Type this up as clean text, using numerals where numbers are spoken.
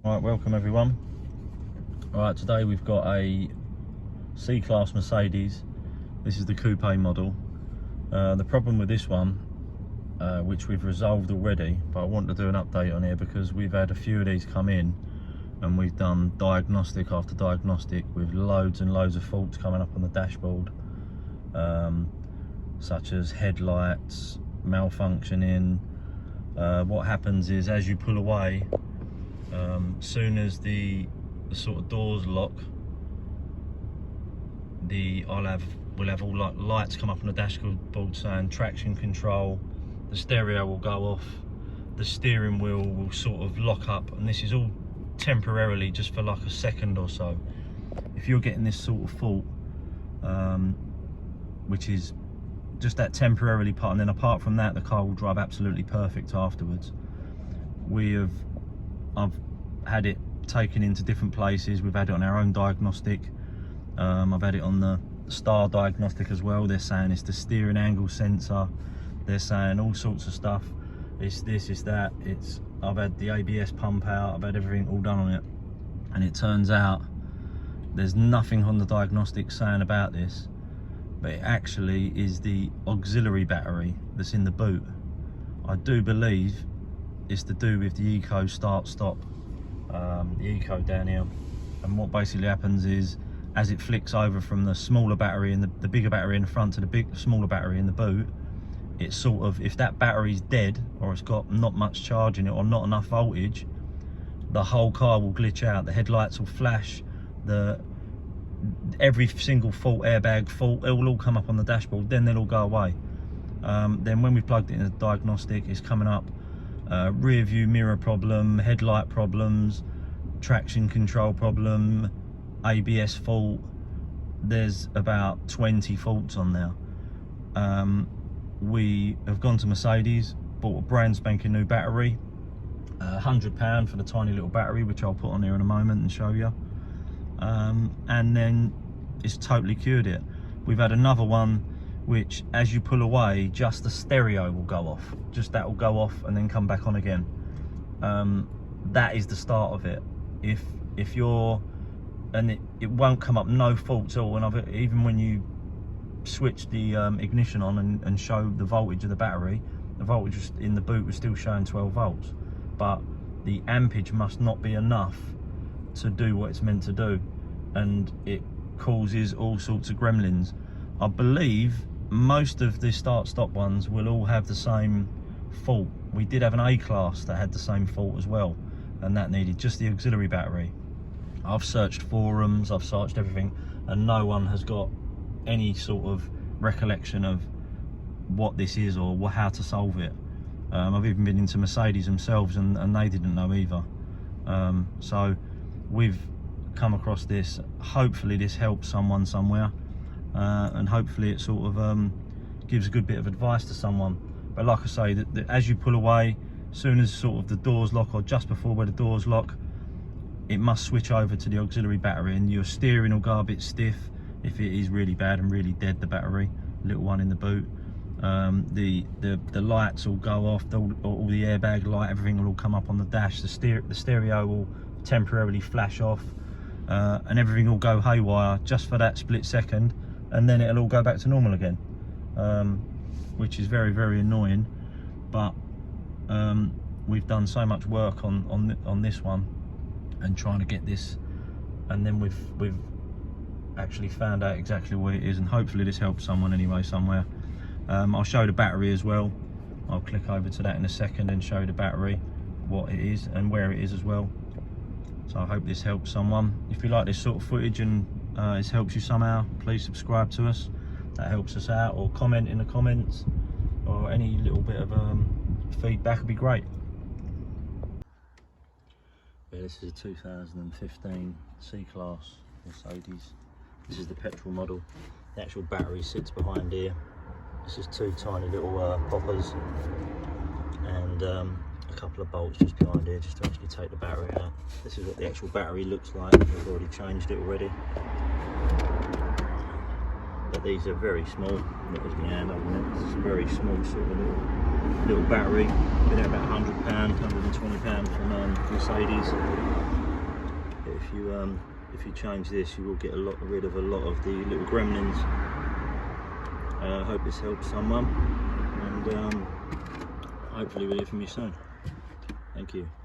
Right, welcome everyone. Alright, today we've got a C-Class Mercedes. This is the coupe model. The problem with this one, which we've resolved already, but I want to do an update on here because we've had a few of these come in and we've done diagnostic after diagnostic with loads and loads of faults coming up on the dashboard, such as headlights malfunctioning. What happens is, as you pull away, soon as the sort of doors lock, we'll have all like lights come up on the dashboard saying traction control. The stereo will go off, the steering wheel will sort of lock up, and this is all temporarily, just for like a second or so. If you're getting this sort of fault, which is just that temporarily part, and then apart from that the car will drive absolutely perfect afterwards. I've had it taken into different places. We've had it on our own diagnostic. I've had it on the Star diagnostic as well. They're saying it's the steering angle sensor. They're saying all sorts of stuff. It's this, it's that. I've had the ABS pump out. I've had everything all done on it, and it turns out there's nothing on the diagnostic saying about this, but it actually is the auxiliary battery that's in the boot. I do believe it's to do with the eco start stop, the eco down here. And what basically happens is, as it flicks over from the smaller battery and the bigger battery in the front to the smaller battery in the boot, it's sort of, if that battery's dead or it's got not much charge in it or not enough voltage, the whole car will glitch out. The headlights will flash, every single fault, airbag fault, it will all come up on the dashboard, then they'll all go away. Then when we plugged it in the diagnostic, it's coming up rear view mirror problem, headlight problems, traction control problem, ABS fault. There's about 20 faults on there. We have gone to Mercedes, bought a brand spanking new battery, £100 for the tiny little battery, which I'll put on here in a moment and show you. And then it's totally cured it. We've had another one which, as you pull away, just the stereo will go off. Just that will go off and then come back on again. That is the start of it. If you're, and it won't come up, no faults at all. And even when you switch the ignition on and show the voltage of the battery, the voltage in the boot was still showing 12 volts, but the ampage must not be enough to do what it's meant to do, and it causes all sorts of gremlins. I believe most of the start-stop ones will all have the same fault. We did have an A-Class that had the same fault as well, and that needed just the auxiliary battery. I've searched forums, I've searched everything, and no one has got any sort of recollection of what this is or how to solve it. I've even been into Mercedes themselves and they didn't know either. So we've come across this. Hopefully this helps someone somewhere, and hopefully it sort of gives a good bit of advice to someone. But like I say, that as you pull away, as soon as sort of the doors lock, or just before where the doors lock, it must switch over to the auxiliary battery, and your steering will go a bit stiff if it is really bad and really dead, the battery, little one in the boot. The lights will go off, all the airbag light, everything will all come up on the dash. The stereo will temporarily flash off, and everything will go haywire just for that split second, and then it'll all go back to normal again, which is very, very annoying. But we've done so much work on this one and trying to get this, and then we've actually found out exactly what it is, and hopefully this helps someone anyway somewhere. I'll show the battery as well. I'll click over to that in a second and show the battery, what it is and where it is as well. So I hope this helps someone. If you like this sort of footage and this helps you somehow, please subscribe to us. That helps us out, or comment in the comments, or any little bit of feedback would be great. Yeah, this is a 2015 C-Class Mercedes. This is the petrol model. The actual battery sits behind here. This is two tiny little poppers, and a couple of bolts just behind here, just to actually take the battery out. This is what the actual battery looks like. We've already changed it already. But these are very small. Look at my hand open it. It's a very small sort of little battery. Been about £100, £120 from Mercedes. if you change this, you will get rid of a lot of the little gremlins. I hope this helps someone, and hopefully we'll hear from you soon. Thank you.